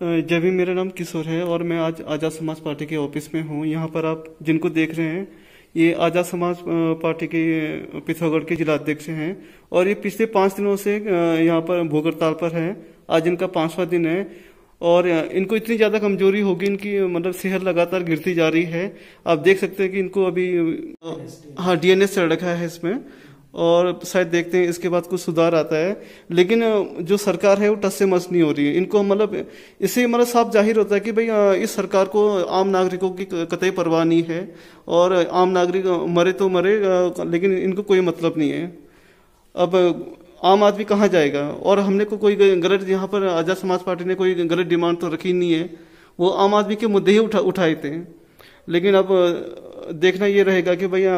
जय भीम। मेरा नाम किशोर है और मैं आज आज़ाद समाज पार्टी के ऑफिस में हूँ। यहाँ पर आप जिनको देख रहे हैं ये आज़ाद समाज पार्टी के पिथौरागढ़ के जिला अध्यक्ष हैं और ये पिछले 5 दिनों से यहाँ पर भूख हड़ताल पर है। आज इनका 5वां दिन है और इनको इतनी ज़्यादा कमजोरी होगी, इनकी मतलब सेहत लगातार गिरती जा रही है। आप देख सकते हैं कि इनको अभी हाँ डीएनएस चढ़ रखा है इसमें और शायद देखते हैं इसके बाद कुछ सुधार आता है। लेकिन जो सरकार है वो टस से मस नहीं हो रही है। इनको मतलब इससे मतलब साफ जाहिर होता है कि भाई इस सरकार को आम नागरिकों की कतई परवाह नहीं है और आम नागरिक मरे तो मरे, लेकिन इनको कोई मतलब नहीं है। अब आम आदमी कहाँ जाएगा? और हमने को कोई गलत, यहाँ पर आज़ाद समाज पार्टी ने कोई गलत डिमांड तो रखी नहीं है, वो आम आदमी के मुद्दे ही उठाए थे। लेकिन अब देखना ये रहेगा कि भैया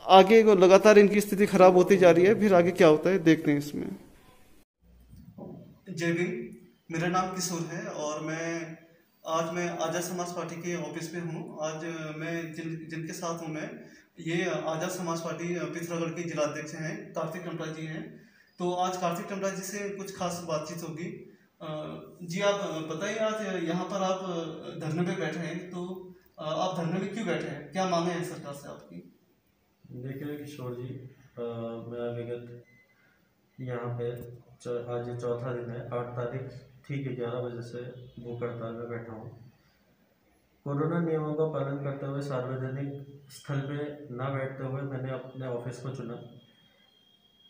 आगे लगातार इनकी स्थिति खराब होती जा रही है, फिर आगे क्या होता है देखते हैं इसमें। जय भीम। मेरा नाम किशोर है और मैं आज़ाद समाज पार्टी के ऑफिस में हूँ। आज मैं जिनके साथ हूँ मैं ये आज़ाद समाज पार्टी पिथौरागढ़ के जिला अध्यक्ष हैं, कार्तिक टमटा जी हैं। तो आज कार्तिक टमटा जी से कुछ खास बातचीत होगी। जी आप बताइए, आज यहाँ पर आप धरने पे बैठे हैं, तो आप धरने में क्यों बैठे हैं? क्या मांगे हैं सरकार से आपकी? देखिए किशोर जी, मैं विगत यहाँ पे आज ये चौथा दिन है। 8 तारीख ठीक 11 बजे से भूख हड़ताल में बैठा हूँ। कोरोना नियमों का पालन करते हुए सार्वजनिक स्थल पे ना बैठते हुए मैंने अपने ऑफिस को चुना,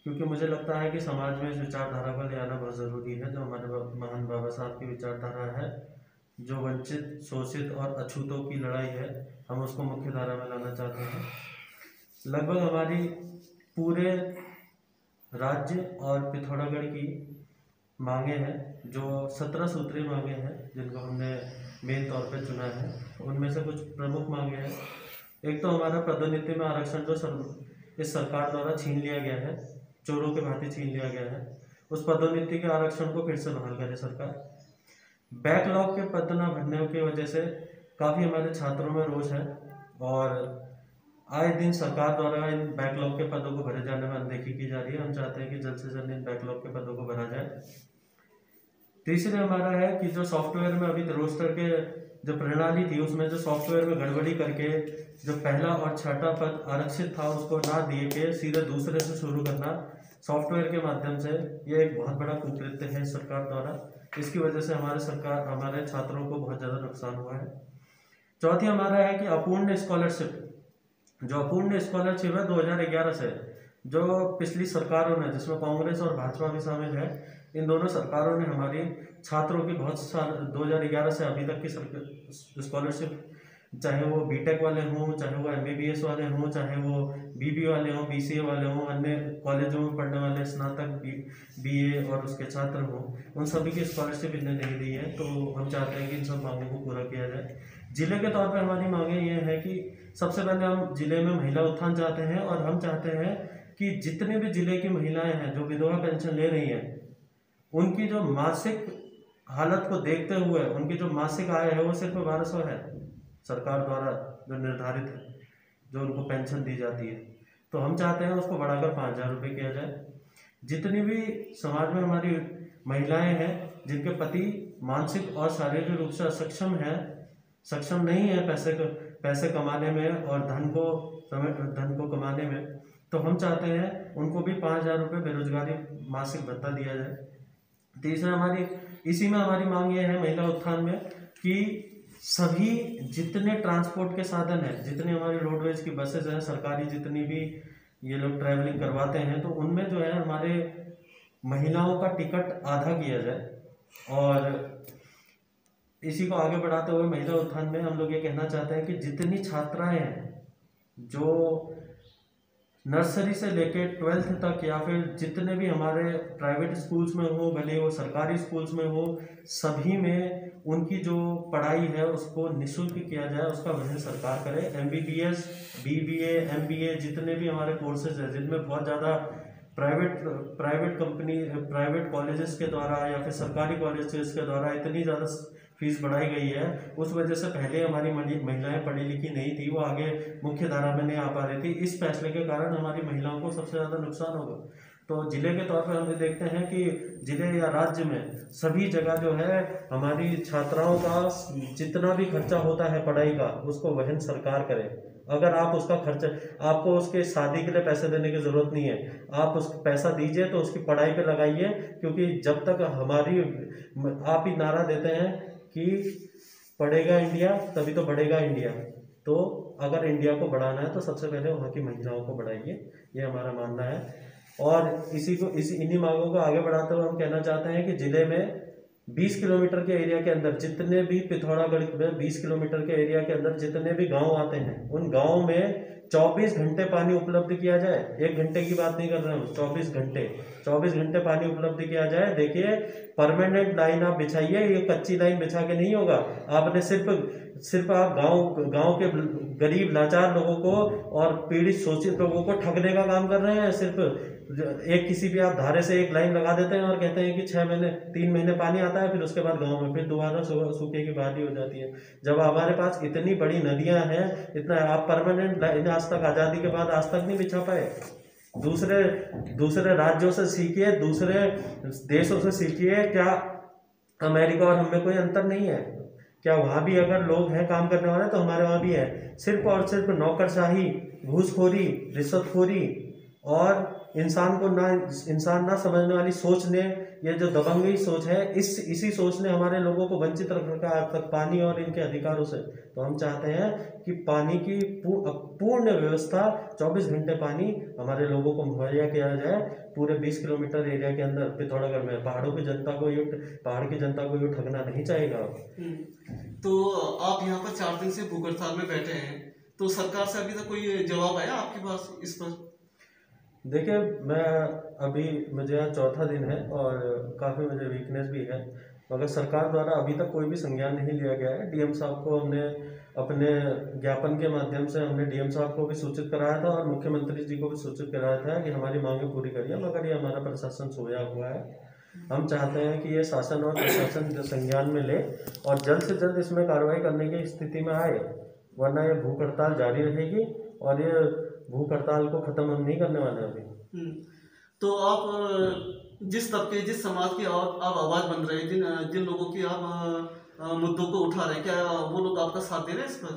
क्योंकि मुझे लगता है कि समाज में इस विचारधारा को ले आना बहुत ज़रूरी है। जो हमारे महान बाबा साहब की विचारधारा है, जो वंचित, शोषित और अछूतों की लड़ाई है, हम उसको मुख्य धारा में लाना चाहते हैं। लगभग हमारी पूरे राज्य और पिथौरागढ़ की मांगे हैं, जो 17 सूत्रीय मांगे हैं जिनको हमने मेन तौर पे चुना है। उनमें से कुछ प्रमुख मांगे हैं। एक तो हमारा पदोन्नति में आरक्षण जो इस सरकार द्वारा छीन लिया गया है, चोरों के भांति छीन लिया गया है, उस पदोन्नति के आरक्षण को फिर से बहाल करे सरकार। बैकलॉग के पद न भरने की वजह से काफ़ी हमारे छात्रों में रोष है और आए दिन सरकार द्वारा इन बैकलॉग के पदों को भरे जाने में अनदेखी की जा रही है। हम चाहते हैं कि जल्द से जल्द इन बैकलॉग के पदों को भरा जाए। तीसरे हमारा है कि जो सॉफ्टवेयर में अभी रोस्टर के जो प्रणाली थी, उसमें जो सॉफ्टवेयर में गड़बड़ी करके जो पहला और छठा पद आरक्षित था उसको ना दिए के सीधे दूसरे से शुरू करना सॉफ्टवेयर के माध्यम से, ये एक बहुत बड़ा कुकृत्य है सरकार द्वारा। इसकी वजह से हमारे छात्रों को बहुत ज़्यादा नुकसान हुआ है। चौथी हमारा है कि अपूर्ण स्कॉलरशिप, जो अपूर्ण स्कॉलरशिप है 2011 से, जो पिछली सरकारों ने, जिसमें कांग्रेस और भाजपा भी शामिल है, इन दोनों सरकारों ने हमारी छात्रों की बहुत साल 2011 से अभी तक की स्कॉलरशिप, चाहे वो बीटेक वाले हों, चाहे वो एमबीबीएस वाले हों, चाहे वो बीबी वाले हों, बीसीए वाले हों, अन्य कॉलेजों में पढ़ने वाले स्नातक बीए और उसके छात्र हों, उन सभी की स्कॉलरशिप इन्हें नहीं दी है। तो हम चाहते हैं कि इन सब मांगों को पूरा किया जाए। जिले के तौर पर हमारी मांगे ये है कि सबसे पहले हम जिले में महिला उत्थान चाहते हैं और हम चाहते हैं कि जितने भी जिले की महिलाएं हैं जो विधवा पेंशन ले रही हैं, उनकी जो मासिक हालत को देखते हुए उनकी जो मासिक आय है वो सिर्फ 1200 है, सरकार द्वारा जो निर्धारित है, जो उनको पेंशन दी जाती है। तो हम चाहते हैं उसको बढ़ाकर 5000 रुपये किया जाए। जितनी भी समाज में हमारी महिलाएं हैं जिनके पति मानसिक और शारीरिक रूप से सक्षम नहीं है पैसे कमाने में और धन को कमाने में, तो हम चाहते हैं उनको भी 5000 रुपये बेरोजगारी मासिक भत्ता दिया जाए। तीसरा इसी में हमारी मांग ये है महिला उत्थान में कि सभी जितने ट्रांसपोर्ट के साधन हैं, जितनी हमारी रोडवेज की बसेज हैं, सरकारी जितनी भी ये लोग ट्रैवलिंग करवाते हैं, तो उनमें जो है हमारे महिलाओं का टिकट आधा किया जाए। और इसी को आगे बढ़ाते हुए महिला उत्थान में हम लोग ये कहना चाहते हैं कि जितनी छात्राएं हैं जो नर्सरी से लेके 12th तक या फिर जितने भी हमारे प्राइवेट स्कूल्स में हो, भले वो सरकारी स्कूल्स में हो, सभी में उनकी जो पढ़ाई है उसको निःशुल्क किया जाए, उसका वजन सरकार करे। एमबीबीएस, बीबीए, एमबीए जितने भी हमारे कोर्सेज हैं जिनमें बहुत ज़्यादा प्राइवेट कॉलेजेस के द्वारा या फिर सरकारी कॉलेजेस के द्वारा इतनी ज़्यादा फीस बढ़ाई गई है, उस वजह से पहले हमारी महिलाएं पढ़ी लिखी नहीं थी, वो आगे मुख्य धारा में नहीं आ पा रही थी। इस फैसले के कारण हमारी महिलाओं को सबसे ज़्यादा नुकसान होगा। तो जिले के तौर पर हम ये देखते हैं कि जिले या राज्य में सभी जगह जो है हमारी छात्राओं का जितना भी खर्चा होता है पढ़ाई का, उसको वहन सरकार करे। अगर आप उसका खर्चा, आपको उसके शादी के लिए पैसे देने की जरूरत नहीं है, आप उसको पैसा दीजिए तो उसकी पढ़ाई पे लगाइए, क्योंकि जब तक हमारी, आप ही नारा देते हैं कि पढ़ेगा इंडिया तभी तो बढ़ेगा इंडिया। तो अगर इंडिया को बढ़ाना है तो सबसे पहले वहाँ की महिलाओं को बढ़ाइए, ये हमारा मानना है। और इन्हीं मांगों को आगे बढ़ाते हुए हम कहना चाहते हैं कि जिले में 20 किलोमीटर के एरिया के अंदर जितने भी, पिथौरागढ़ में 20 किलोमीटर के एरिया के अंदर जितने भी गांव आते हैं, उन गांव में 24 घंटे पानी उपलब्ध किया जाए। 1 घंटे की बात नहीं कर रहे हम, 24 घंटे पानी उपलब्ध किया जाए। देखिए, परमानेंट लाइन आप बिछाइए, ये कच्ची लाइन बिछा के नहीं होगा। आपने सिर्फ आप गांव के गरीब लाचार लोगों को और पीड़ित शोषित लोगों को ठगने का काम कर रहे हैं। सिर्फ एक किसी भी आप धारे से एक लाइन लगा देते हैं और कहते हैं कि 3 महीने पानी आता है, फिर उसके बाद गांव में फिर दोबारा सूखे की बहाली हो जाती है। जब हमारे पास इतनी बड़ी नदियां हैं, इतना आप परमानेंट लाइन आज तक, आजादी के बाद आज तक नहीं बिछा पाए। दूसरे राज्यों से सीखिए, दूसरे देशों से सीखिए। क्या अमेरिका और हमें कोई अंतर नहीं है? क्या वहां भी अगर लोग हैं काम करने वाले तो हमारे वहां भी है। सिर्फ और सिर्फ नौकरशाही, घूसखोरी, रिश्वतखोरी और इंसान ना समझने वाली सोच ने, ये जो दबंगई सोच है, इसी सोच ने हमारे लोगों को वंचित रख रखा है आज तक पानी और इनके अधिकारों से। तो हम चाहते हैं कि पानी की पूर्ण व्यवस्था, 24 घंटे पानी हमारे लोगों को मुहैया किया जाए। पूरे 20 किलोमीटर एरिया के अंदर पिथौरागढ़ में पहाड़ की जनता को यूँ ठगना नहीं चाहेगा। तो आप यहाँ पर 4 दिन से भूख हड़ताल में बैठे हैं, तो सरकार से अभी तक कोई जवाब आया आपके पास इस पर? देखिए, मुझे यहाँ 4था दिन है और काफ़ी मुझे वीकनेस भी है, मगर सरकार द्वारा अभी तक कोई भी संज्ञान नहीं लिया गया है। डीएम साहब को हमने अपने ज्ञापन के माध्यम से हमने डीएम साहब को भी सूचित कराया था और मुख्यमंत्री जी को भी सूचित कराया था कि हमारी मांगें पूरी करिए, मगर ये हमारा प्रशासन सोया हुआ है। हम चाहते हैं कि ये शासन और प्रशासन संज्ञान में ले और जल्द से जल्द इसमें कार्रवाई करने की स्थिति में आए, वरना ये भूख हड़ताल जारी रहेगी और ये भूख हड़ताल को खत्म हम नहीं करने वाले अभी। तो आप जिस तबके, जिस समाज की आप आवाज बन रहे हैं, जिन लोगों की आप मुद्दों को उठा रहे हैं, क्या वो लोग आपका साथ दे रहे हैं इस पर?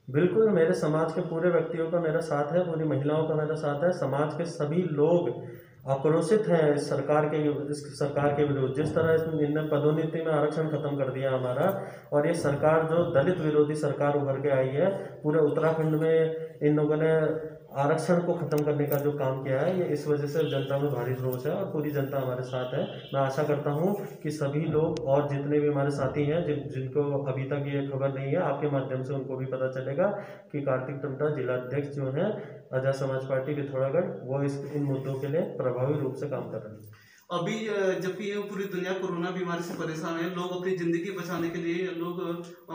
बिल्कुल, मेरे समाज के पूरे व्यक्तियों का मेरा साथ है, पूरी महिलाओं का मेरा साथ है। समाज के सभी लोग आक्रोशित हैं इस सरकार के विरुद्ध। जिस तरह इनने पदोन्नति में आरक्षण खत्म कर दिया हमारा, और ये सरकार जो दलित विरोधी सरकार उभर के आई है, पूरे उत्तराखंड में इन लोगों ने आरक्षण को खत्म करने का जो काम किया है, ये इस वजह से जनता में भारी रोष है और पूरी जनता हमारे साथ है। मैं आशा करता हूँ कि सभी लोग और जितने भी हमारे साथी हैं जिनको अभी तक ये खबर नहीं है, आपके माध्यम से उनको भी पता चलेगा कि कार्तिक टमटा जिलाध्यक्ष जो हैं आजाद समाज पार्टी पिथौरागढ़, वो इन मुद्दों के लिए प्रभावी रूप से काम कर रहे हैं। अभी जबकि ये पूरी दुनिया कोरोना बीमारी से परेशान है, लोग अपनी जिंदगी बचाने के लिए लोग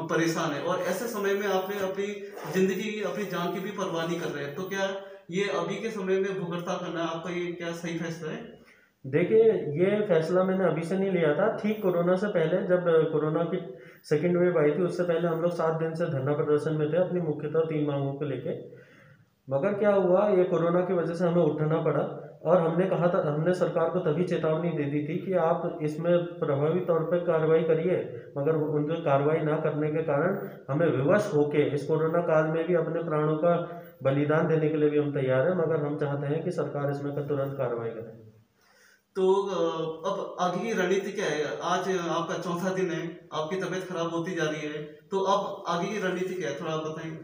परेशान है, और ऐसे समय में आपने अपनी जिंदगी, अपनी जान की भी परवाह नहीं कर रहे हैं, तो क्या ये अभी के समय में भूख हड़ताल करना आपका ये क्या सही फैसला है? देखिए, ये फैसला मैंने अभी से नहीं लिया था। ठीक कोरोना से पहले, जब कोरोना की सेकेंड वेव आई थी, उससे पहले हम लोग 7 दिन से धरना प्रदर्शन में थे अपनी मुख्यतः 3 मांगों को लेके। मगर क्या हुआ, ये कोरोना की वजह से हमें उठना पड़ा और हमने सरकार को तभी चेतावनी दे दी थी कि आप इसमें प्रभावी तौर पर कार्रवाई करिए, मगर उनकी कार्रवाई ना करने के कारण हमें विवश होके इस कोरोना काल में भी अपने प्राणों का बलिदान देने के लिए भी हम तैयार हैं, मगर हम चाहते हैं कि सरकार इसमें तुरंत कार्रवाई करे। तो अब आगे की रणनीति क्या है? आज आपका 4था दिन है, आपकी तबीयत खराब होती जा रही है, तो अब आगे की रणनीति क्या है, थोड़ा आप बताएंगे?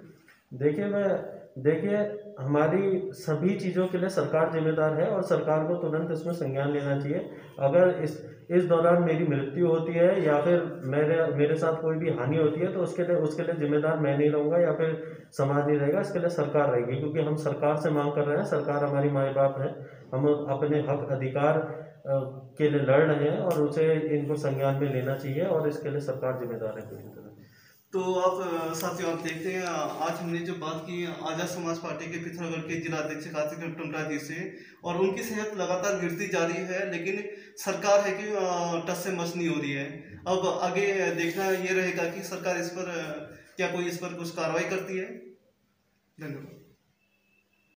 देखिए, हमारी सभी चीज़ों के लिए सरकार जिम्मेदार है और सरकार को तुरंत इसमें संज्ञान लेना चाहिए। अगर इस दौरान मेरी मृत्यु होती है या फिर मेरे साथ कोई भी हानि होती है, तो उसके लिए जिम्मेदार मैं नहीं रहूँगा या फिर समाज नहीं रहेगा, इसके लिए सरकार रहेगी, क्योंकि हम सरकार से मांग कर रहे हैं। सरकार हमारी माँ बाप है, हम अपने हक अधिकार के लिए लड़ रहे हैं और उसे इनको संज्ञान में लेना चाहिए और इसके लिए सरकार जिम्मेदार है पूरी तरह। तो आप साथियों, आप देखते हैं आज हमने जो बात की आजाद समाज पार्टी के पिथौरागढ़ के जिलाध्यक्ष कार्तिक टमटा जी से, और उनकी सेहत लगातार गिरती जा रही है, लेकिन सरकार है कि टस से मस नहीं हो रही है। अब आगे देखना ये रहेगा कि सरकार इस पर कुछ कार्रवाई करती है। धन्यवाद।